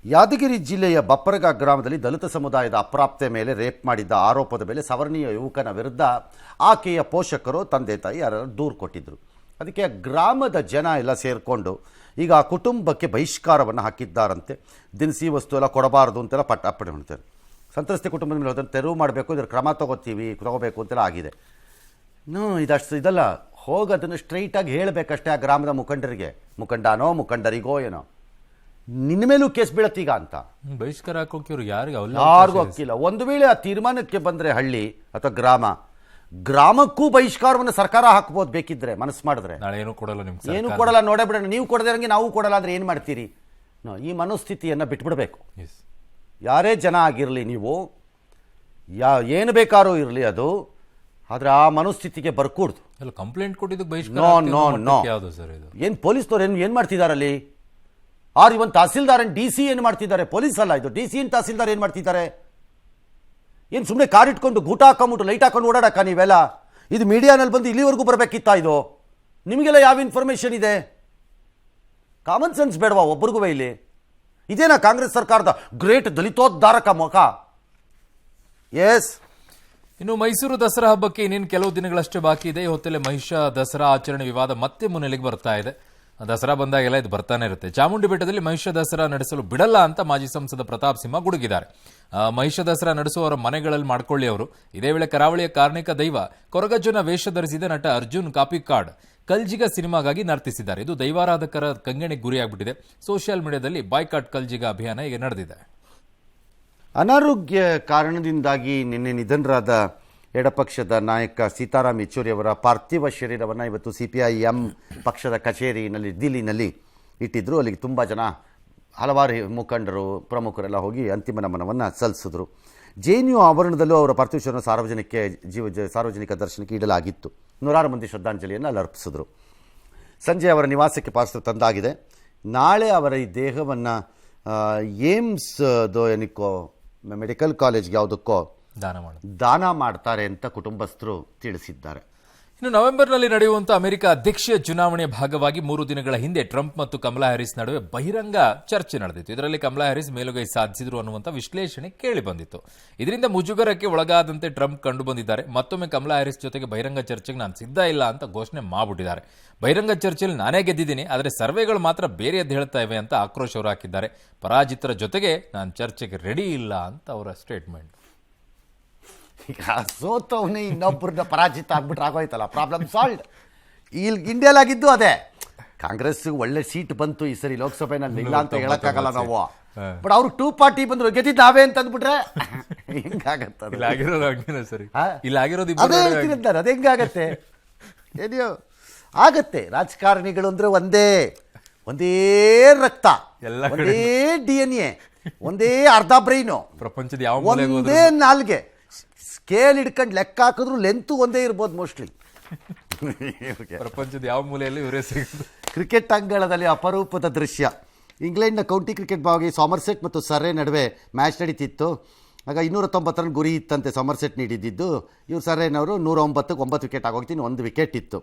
ಯಾದಗಿರಿ ಜಿಲ್ಲೆಯ ಬಪ್ಪರಗ ಗ್ರಾಮದಲ್ಲಿ ದಲಿತ ಸಮುದಾಯದ ಅಪ್ರಾಪ್ತೆ ಮೇಲೆ ರೇಪ್ ಮಾಡಿದ್ದ ಆರೋಪದ ಮೇಲೆ ಸವರ್ಣೀಯ ಯುವಕನ ವಿರುದ್ಧ ಆಕೆಯ ಪೋಷಕರು ತಂದೆ ತಾಯಿ ಯಾರು ದೂರು ಕೊಟ್ಟಿದ್ದರು. ಅದಕ್ಕೆ ಗ್ರಾಮದ ಜನ ಎಲ್ಲ ಸೇರಿಕೊಂಡು ಈಗ ಆ ಕುಟುಂಬಕ್ಕೆ ಬಹಿಷ್ಕಾರವನ್ನು ಹಾಕಿದ್ದಾರಂತೆ. ದಿನಸಿ ವಸ್ತು ಎಲ್ಲ ಕೊಡಬಾರ್ದು ಅಂತೆಲ್ಲ ಅಪ್ಪಣೆ ಮಾಡ್ತಾರೆ. ಸಂತ್ರಸ್ತೆ ಕುಟುಂಬದ ಮೇಲೆ ಅದನ್ನು ತೆರವು ಮಾಡಬೇಕು, ಇದ್ರ ಕ್ರಮ ತಗೋಬೇಕು ಅಂತೆಲ್ಲ ಆಗಿದೆ. ಇದಷ್ಟು ಇದಲ್ಲ, ಹೋಗಿ ಅದನ್ನು ಸ್ಟ್ರೈಟಾಗಿ ಹೇಳಬೇಕಷ್ಟೇ ಆ ಗ್ರಾಮದ ಮುಖಂಡರಿಗೋ ಏನೋ, ನಿನ್ನ ಮೇಲೂ ಕೇಸ್ ಬೀಳತ್ತೀಗ ಅಂತ ಬಹಿಷ್ಕಾರ ಹಾಕೋಕೆ ಇವ್ರು ಯಾರಿಗೂ ಹಾಕಿಲ್ಲ. ಒಂದು ವೇಳೆ ಆ ತೀರ್ಮಾನಕ್ಕೆ ಬಂದರೆ ಹಳ್ಳಿ ಅಥವಾ ಗ್ರಾಮಕ್ಕೂ ಬಹಿಷ್ಕಾರವನ್ನು ಸರ್ಕಾರ ಹಾಕ್ಬೋದು ಬೇಕಿದ್ರೆ, ಮನಸ್ಸು ಮಾಡಿದ್ರೆ. ಏನು ಕೊಡಲ್ಲ, ನೋಡೇ ಬಿಡೋಣ. ನೀವು ಕೊಡದಿರಂಗೆ ನಾವು ಕೊಡಲ್ಲ ಅಂದ್ರೆ ಏನು ಮಾಡ್ತೀರಿ? ಈ ಮನೋಸ್ಥಿತಿಯನ್ನು ಬಿಟ್ಬಿಡ್ಬೇಕು. ಯಾರೇ ಜನ ಆಗಿರಲಿ, ನೀವು ಏನು ಬೇಕಾದ್ರೂ ಇರಲಿ, ಅದು ಆದರೆ ಆ ಮನೋಸ್ಥಿತಿಗೆ ಬರ್ಕೂಡ್ದು. ಕಂಪ್ಲೇಂಟ್ ಕೊಟ್ಟಿದ್ದಕ್ಕೆ ಏನು ಪೊಲೀಸ್ನವ್ರು ಏನು ಮಾಡ್ತಿದ್ದಾರಲ್ಲಿ? ಇವನ್ ತಹಸೀಲ್ದಾರ್ DC ಏನು ಮಾಡ್ತಿದ್ದಾರೆ? ಪೊಲೀಸ್ ಅಲ್ಲ ಇದು, DC ತಹಸೀಲ್ದಾರ್ ಏನು ಮಾಡ್ತಿದ್ದಾರೆ? ಏನು ಸುಮ್ಮನೆ ಕಾರ್ ಇಟ್ಕೊಂಡು ಗೂಟ ಹಾಕೊಂಬಿಟ್ಟು ಲೈಟ್ ಹಾಕೊಂಡು ಓಡಾಡಕ್ಕ ನೀವೆಲ್ಲ? ಇದು ಮೀಡಿಯಾನಲ್ಲಿ ಬಂದು ಇಲ್ಲಿವರೆಗೂ ಬರಬೇಕಿತ್ತಾ? ಇದು ನಿಮಗೆಲ್ಲ ಯಾವ ಇನ್ಫಾರ್ಮೇಷನ್ ಇದೆ? ಕಾಮನ್ ಸೆನ್ಸ್ ಬೇಡವಾ ಒಬ್ಬರಿಗೂ ಇಲ್ಲಿ? ಇದೇನಾ ಕಾಂಗ್ರೆಸ್ ಸರ್ಕಾರದ ಗ್ರೇಟ್ ದಲಿತೋದ್ಧಾರಕ ಮುಖ? ಎಸ್. ಇನ್ನು ಮೈಸೂರು ದಸರಾ ಹಬ್ಬಕ್ಕೆ ಇನ್ನೇನು ಕೆಲವು ದಿನಗಳಷ್ಟೇ ಬಾಕಿ ಇದೆ. ಈ ಹೊತ್ತಲ್ಲೇ ಮಹಿಷ ದಸರಾ ಆಚರಣೆ ವಿವಾದ ಮತ್ತೆ ಮುನ್ನೆಲೆಗೆ ಬರ್ತಾ ಇದೆ. ದಸರಾ ಬಂದಾಗೆಲ್ಲ ಇದು ಬರ್ತಾನೆ ಇರುತ್ತೆ. ಚಾಮುಂಡಿ ಬೆಟ್ಟದಲ್ಲಿ ಮಹಿಷ ದಸರಾ ನಡೆಸಲು ಬಿಡಲ್ಲ ಅಂತ ಮಾಜಿ ಸಂಸದ ಪ್ರತಾಪ್ ಸಿಂಹ ಗುಡುಗಿದ್ದಾರೆ. ಮಹಿಷ ದಸರಾ ನಡೆಸುವವರ ಮನೆಗಳಲ್ಲಿ ಮಾಡ್ಕೊಳ್ಳಿ ಅವರು. ಇದೇ ವೇಳೆ ಕರಾವಳಿಯ ಕಾರ್ಣಿಕ ದೈವ ಕೊರಗಜ್ಜನ ವೇಷ ಧರಿಸಿದ ನಟ ಅರ್ಜುನ್ ಕಾಪಿಕಾಡ್ ಕಲ್ಜಿಗ ಸಿನಿಮಾಗಾಗಿ ನರ್ತಿಸಿದ್ದಾರೆ. ಇದು ದೈವಾರಾಧಕರ ಕಂಗೆಣಿಗೆ ಗುರಿಯಾಗ್ಬಿಟ್ಟಿದೆ. ಸೋಷಿಯಲ್ ಮೀಡಿಯಾದಲ್ಲಿ ಬಾಯ್ಕಾಟ್ ಕಲ್ಜಿಗ ಅಭಿಯಾನ ಈಗ ನಡೆದಿದೆ. ಅನಾರೋಗ್ಯ ಕಾರಣದಿಂದಾಗಿ ನಿನ್ನೆ ನಿಧನರಾದ ಎಡಪಕ್ಷದ ನಾಯಕ ಸೀತಾರಾಮ್ ಯೆಚೂರಿ ಅವರ ಪಾರ್ಥಿವ ಶರೀರವನ್ನು ಇವತ್ತು CPIM ಪಕ್ಷದ ಕಚೇರಿನಲ್ಲಿ ದಿಲ್ಲಿನಲ್ಲಿ ಇಟ್ಟಿದ್ದರು. ಅಲ್ಲಿಗೆ ತುಂಬ ಜನ, ಹಲವಾರು ಮುಖಂಡರು, ಪ್ರಮುಖರೆಲ್ಲ ಹೋಗಿ ಅಂತಿಮ ನಮನವನ್ನು ಸಲ್ಲಿಸಿದ್ರು. JNU ಆವರಣದಲ್ಲೂ ಅವರ ಪಾರ್ಥಿವ ಶರೀರವನ್ನು ಸಾರ್ವಜನಿಕ ದರ್ಶನಕ್ಕೆ ಇಡಲಾಗಿತ್ತು. ನೂರಾರು ಮಂದಿ ಶ್ರದ್ಧಾಂಜಲಿಯನ್ನು ಅಲ್ಲಿ ಅರ್ಪಿಸಿದ್ರು. ಸಂಜೆ ಅವರ ನಿವಾಸಕ್ಕೆ ಪಾರ್ಥಿವ ತಂದಾಗಿದೆ. ನಾಳೆ ಅವರ ಈ ದೇಹವನ್ನು ಏಮ್ಸ್ದು ಏನಕ್ಕೋ ಮೆಡಿಕಲ್ ಕಾಲೇಜ್ಗೆ ಯಾವುದಕ್ಕೋ ದಾನ ಮಾಡ್ತಾರೆ ಅಂತ ಕುಟುಂಬಸ್ಥರು ತಿಳಿಸಿದ್ದಾರೆ. ಇನ್ನು ನವೆಂಬರ್ನಲ್ಲಿ ನಡೆಯುವಂತಹ ಅಮೆರಿಕ ಅಧ್ಯಕ್ಷೀಯ ಚುನಾವಣೆಯ ಭಾಗವಾಗಿ 3 ದಿನಗಳ ಹಿಂದೆ ಟ್ರಂಪ್ ಮತ್ತು ಕಮಲಾ ಹ್ಯಾರಿಸ್ ನಡುವೆ ಬಹಿರಂಗ ಚರ್ಚೆ ನಡೆದಿತ್ತು. ಇದರಲ್ಲಿ ಕಮಲಾ ಹ್ಯಾರಿಸ್ ಮೇಲುಗೈ ಸಾಧಿಸಿದ್ರು ಅನ್ನುವಂಥ ವಿಶ್ಲೇಷಣೆ ಕೇಳಿ ಬಂದಿತ್ತು. ಇದರಿಂದ ಮುಜುಗರಕ್ಕೆ ಒಳಗಾದಂತೆ ಟ್ರಂಪ್ ಕಂಡು ಬಂದಿದ್ದಾರೆ. ಮತ್ತೊಮ್ಮೆ ಕಮಲಾ ಹ್ಯಾರಿಸ್ ಜೊತೆಗೆ ಬಹಿರಂಗ ಚರ್ಚೆಗೆ ನಾನು ಸಿದ್ಧ ಇಲ್ಲ ಅಂತ ಘೋಷಣೆ ಮಾಡಿಬಿಟ್ಟಿದ್ದಾರೆ. ಬಹಿರಂಗ ಚರ್ಚೆಯಲ್ಲಿ ನಾನೇ ಗೆದ್ದಿದ್ದೀನಿ, ಆದರೆ ಸರ್ವೆಗಳು ಮಾತ್ರ ಬೇರೆಯದ್ದು ಹೇಳ್ತಾ ಇವೆ ಅಂತ ಆಕ್ರೋಶ ಅವರು ಹಾಕಿದ್ದಾರೆ. ಪರಾಜಿತರ ಜೊತೆಗೆ ನಾನು ಚರ್ಚೆಗೆ ರೆಡಿ ಇಲ್ಲ ಅಂತ ಅವರ ಸ್ಟೇಟ್ಮೆಂಟ್. ಈಗ ಸೋತವನೇ ಇನ್ನೊಬ್ಬರನ್ನ ಪರಾಜಿತ ಆಗ್ಬಿಟ್ರೆ ಆಗೋಯ್ತಲ್ಲ, ಪ್ರಾಬ್ಲಮ್ ಸಾಲ್ವ್. ಇಲ್ಲಿ ಇಂಡಿಯಾಲಾಗಿದ್ದು ಅದೇ. ಕಾಂಗ್ರೆಸ್ ಒಳ್ಳೆ ಸೀಟ್ ಬಂತು ಈ ಸರಿ ಲೋಕಸಭೆನಲ್ಲಿ, ಇಲ್ಲ ಅಂತ ಹೇಳಕ್ಕಾಗಲ್ಲ ನಾವು. ಬಟ್ ಅವ್ರು 2 ಪಾರ್ಟಿ ಬಂದ್ರು, ಗೆದ್ದಿದ್ದು ನಾವೇ ಅಂತ ಅಂದ್ಬಿಟ್ರೆ ಹಿಂಗಾಗತ್ತೆ. ಅದೇ ಹೇಳ್ತೀನಿ, ಅದು ಹೆಂಗಾಗತ್ತೆ? ಏನಿಯೋ ಆಗತ್ತೆ. ರಾಜಕಾರಣಿಗಳು ಅಂದ್ರೆ ಒಂದೇ ರಕ್ತ, ಒಂದೇ DNA, ಒಂದೇ ಅರ್ಧ ಬ್ರೈನು, ಪ್ರಪಂಚದ ಒಂದೇ ನಾಲ್ಗೆ. ಸ್ಕೇಲ್ ಹಿಡ್ಕೊಂಡು ಲೆಕ್ಕ ಹಾಕಿದ್ರು ಲೆಂತು ಒಂದೇ ಇರ್ಬೋದು ಮೋಸ್ಟ್ಲಿ. ಪ್ರಪಂಚದ ಯಾವ ಮೂಲೆಯಲ್ಲಿ ಇವರೇ ಸಿಗೋದು. ಕ್ರಿಕೆಟ್ ಅಂಗಳದಲ್ಲಿ ಅಪರೂಪದ ದೃಶ್ಯ. ಇಂಗ್ಲೆಂಡ್ನ ಕೌಂಟಿ ಕ್ರಿಕೆಟ್ ಭಾಗಿ ಸಾಮರ್ಸೆಟ್ ಮತ್ತು ಸರ್ರೆ ನಡುವೆ ಮ್ಯಾಚ್ ನಡೀತಿತ್ತು. ಆಗ 290 ರನ್ ಗುರಿ ಇತ್ತಂತೆ ಸಾಮರ್ಸೆಟ್ ನೀಡಿದ್ದು. ಇವ್ರು ಸರ್ರೆನವರು 109ಕ್ಕೆ 9 ವಿಕೆಟ್ ಆಗೋಗ್ತೀನಿ, 1 ವಿಕೆಟ್ ಇತ್ತು.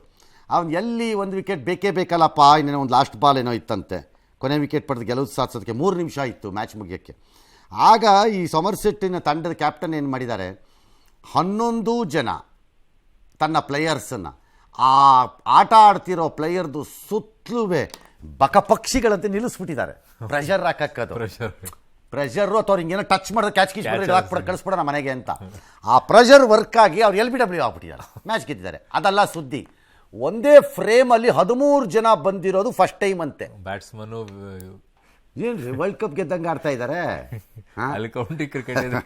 ಅವ್ನು ಎಲ್ಲಿ 1 ವಿಕೆಟ್ ಬೇಕಲ್ಲಪ್ಪ, ಇನ್ನೇನೋ ಒಂದು ಲಾಸ್ಟ್ ಬಾಲ್ ಏನೋ ಇತ್ತಂತೆ. ಕೊನೆ ವಿಕೆಟ್ ಪಡೆದು ಗೆಲುವು ಸಾಧಿಸೋದಕ್ಕೆ 3 ನಿಮಿಷ ಇತ್ತು ಮ್ಯಾಚ್ ಮುಗಿಯೋಕ್ಕೆ. ಆಗ ಈ ಸಾಮರ್ಸೆಟ್ಟಿನ ತಂಡದ ಕ್ಯಾಪ್ಟನ್ ಏನು ಮಾಡಿದ್ದಾರೆ, 11 ಜನ ತನ್ನ ಪ್ಲೇಯರ್ಸನ್ನು ಆ ಆಟ ಆಡ್ತಿರೋ ಪ್ಲೇಯರ್ದು ಸುತ್ತಲೂ ಬಕಪಕ್ಷಿಗಳಂತೆ ನಿಲ್ಲಿಸ್ಬಿಟ್ಟಿದ್ದಾರೆ. ಪ್ರೆಷರ್ ಹಾಕಕ್ಕದು, ಪ್ರೆಷರು ಅಥವಾ ಹಿಂಗೇನೋ ಟಚ್ ಮಾಡಿದ್ರೆ ಕ್ಯಾಚ್ ಹಾಕ್ಬಿಡ ಕಳಿಸ್ಬಿಡೋಣ ಮನೆಗೆ ಅಂತ. ಆ ಪ್ರೆಷರ್ ವರ್ಕ್ ಆಗಿ ಅವ್ರು LBW ಆಗ್ಬಿಟ್ಟಿದ್ದಾರೆ, ಮ್ಯಾಚ್ ಗೆದ್ದಿದ್ದಾರೆ. ಅದಲ್ಲ ಸುದ್ದಿ. ಒಂದೇ ಫ್ರೇಮಲ್ಲಿ 13 ಜನ ಬಂದಿರೋದು ಫಸ್ಟ್ ಟೈಮ್ ಅಂತೆ. ಬ್ಯಾಟ್ಸ್ಮನ್ ಏನ್ರಿ ವರ್ಲ್ಡ್ ಕಪ್ ಗೆದ್ದಂಗೆ ಆಡ್ತಾ ಇದ್ದಾರೆ. ಅಲ್ಲಿ ಕೌಂಟಿ ಕ್ರಿಕೆಟ್